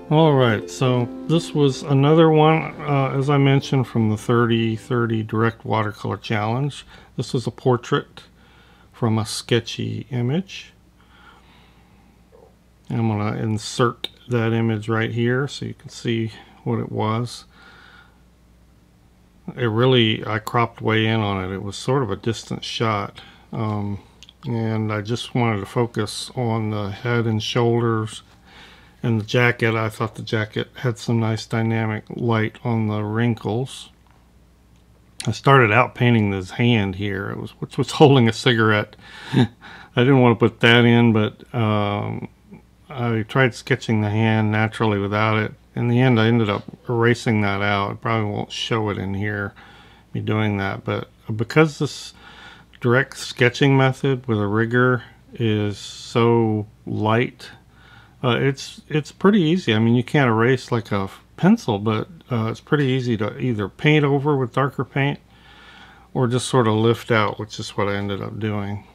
Alright, so this was another one, as I mentioned, from the 30-30 Direct Watercolor Challenge. This was a portrait from a sketchy image. I'm going to insert that image right here so you can see what it was. I cropped way in on it. It was sort of a distant shot. And I just wanted to focus on the head and shoulders and the jacket. I thought the jacket had some nice dynamic light on the wrinkles. I started out painting this hand here, which was holding a cigarette. I didn't want to put that in, but I tried sketching the hand naturally without it. In the end, I ended up erasing that out. I probably won't show it in here, me doing that. But because this direct sketching method with a rigger is so light, it's pretty easy. I mean, you can't erase like a pencil, but it's pretty easy to either paint over with darker paint or just sort of lift out, which is what I ended up doing.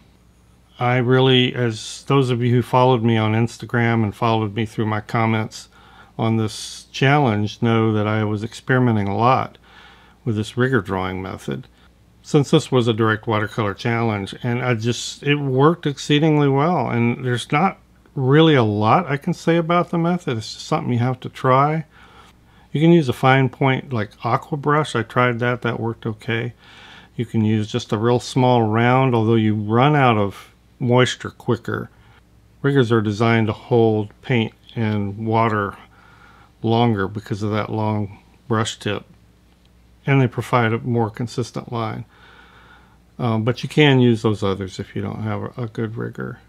I really, as those of you who followed me on Instagram and followed me through my comments on this challenge know that I was experimenting a lot with this rigger drawing method, since this was a direct watercolor challenge, and it worked exceedingly well. And there's not really a lot I can say about the method. It's just something you have to try. You can use a fine point like aqua brush. I tried that worked okay. You can use just a real small round, although you run out of moisture quicker. Riggers are designed to hold paint and water longer because of that long brush tip, and they provide a more consistent line. But you can use those others if you don't have a good rigger.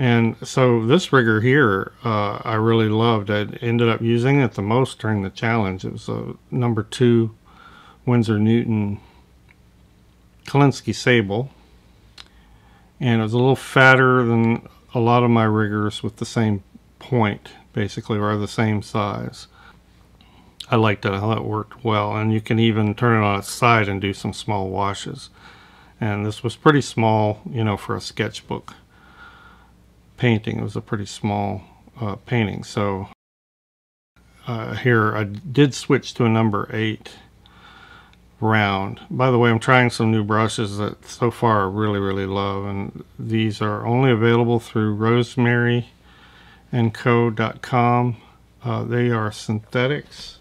And so this rigger here, I really loved. I ended up using it the most during the challenge. It was a number 2 Winsor Newton Kolinsky Sable, and it was a little fatter than a lot of my riggers with the same point, basically, or the same size. I liked it. I thought it worked well, and you can even turn it on its side and do some small washes. And this was pretty small, you know, for a sketchbook painting. It was a pretty small painting. So here I did switch to a number 8 round. By the way, I'm trying some new brushes that so far I really love, and these are only available through rosemaryandco.com. They are synthetics.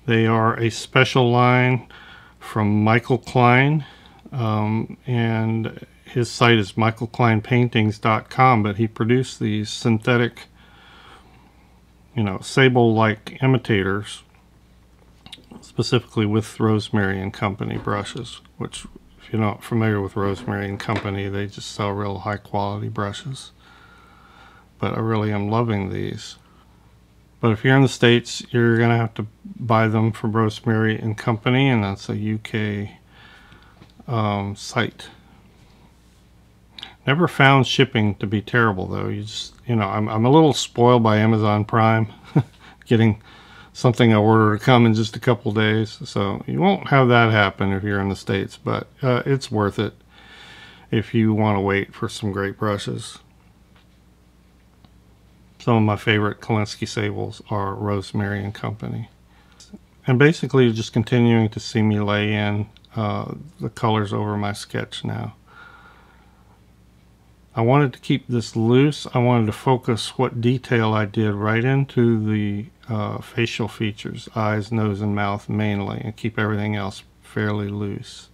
They are a special line from Michael Klein, and his site is michaelkleinpaintings.com, but he produced these synthetic, you know, sable-like imitators, specifically with Rosemary and Company brushes, which, if you're not familiar with Rosemary and Company, they just sell real high quality brushes. But I really am loving these. But if you're in the States, you're gonna have to buy them from Rosemary and Company, and that's a UK site. Never found shipping to be terrible though. You know, I'm a little spoiled by Amazon Prime, getting something I order to come in just a couple days. So you won't have that happen if you're in the States, but it's worth it if you want to wait for some great brushes. Some of my favorite Kolinsky Sables are Rosemary and Company. And basically you're just continuing to see me lay in the colors over my sketch now. I wanted to keep this loose. I wanted to focus what detail I did right into the facial features, eyes, nose, and mouth mainly, and keep everything else fairly loose.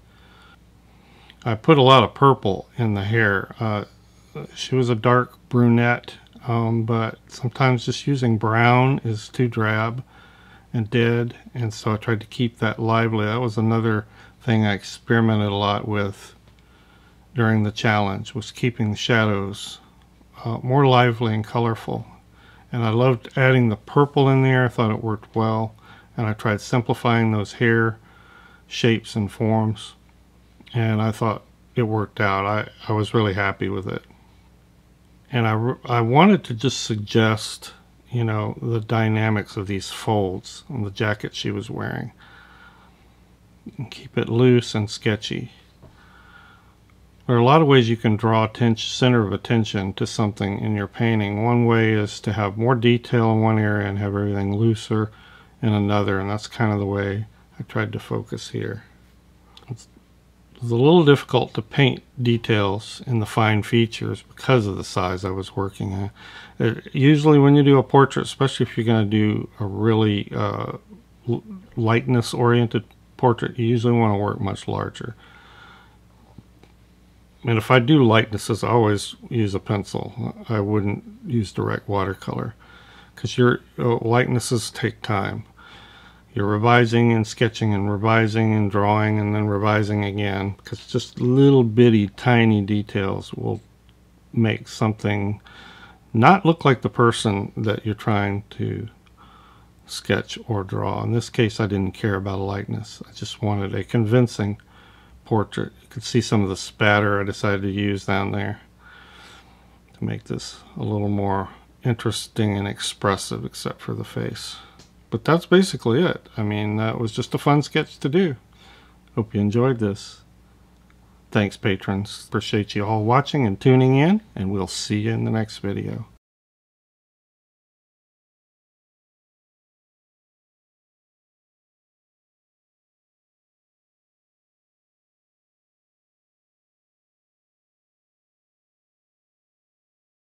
I put a lot of purple in the hair. She was a dark brunette, but sometimes just using brown is too drab and dead, and so I tried to keep that lively. That was another thing I experimented a lot with during the challenge, was keeping the shadows more lively and colorful. And I loved adding the purple in there. I thought it worked well, and I tried simplifying those hair shapes and forms, and I thought it worked out. I was really happy with it. And I wanted to just suggest, you know, the dynamics of these folds on the jacket she was wearing, and keep it loose and sketchy. There are a lot of ways you can draw center of attention to something in your painting. One way is to have more detail in one area and have everything looser in another, and that's kind of the way I tried to focus here. It's a little difficult to paint details in the fine features because of the size I was working at. Usually when you do a portrait, especially if you're going to do a really lightness oriented portrait, you usually want to work much larger. And if I do lightnesses, I always use a pencil. I wouldn't use direct watercolor because your lightnesses take time. You're revising and sketching and revising and drawing and then revising again, because just little bitty tiny details will make something not look like the person that you're trying to sketch or draw. In this case, I didn't care about a likeness. I just wanted a convincing portrait. You could see some of the spatter I decided to use down there to make this a little more interesting and expressive, except for the face. But that's basically it. I mean, that was just a fun sketch to do. Hope you enjoyed this. Thanks, patrons. Appreciate you all watching and tuning in, and we'll see you in the next video.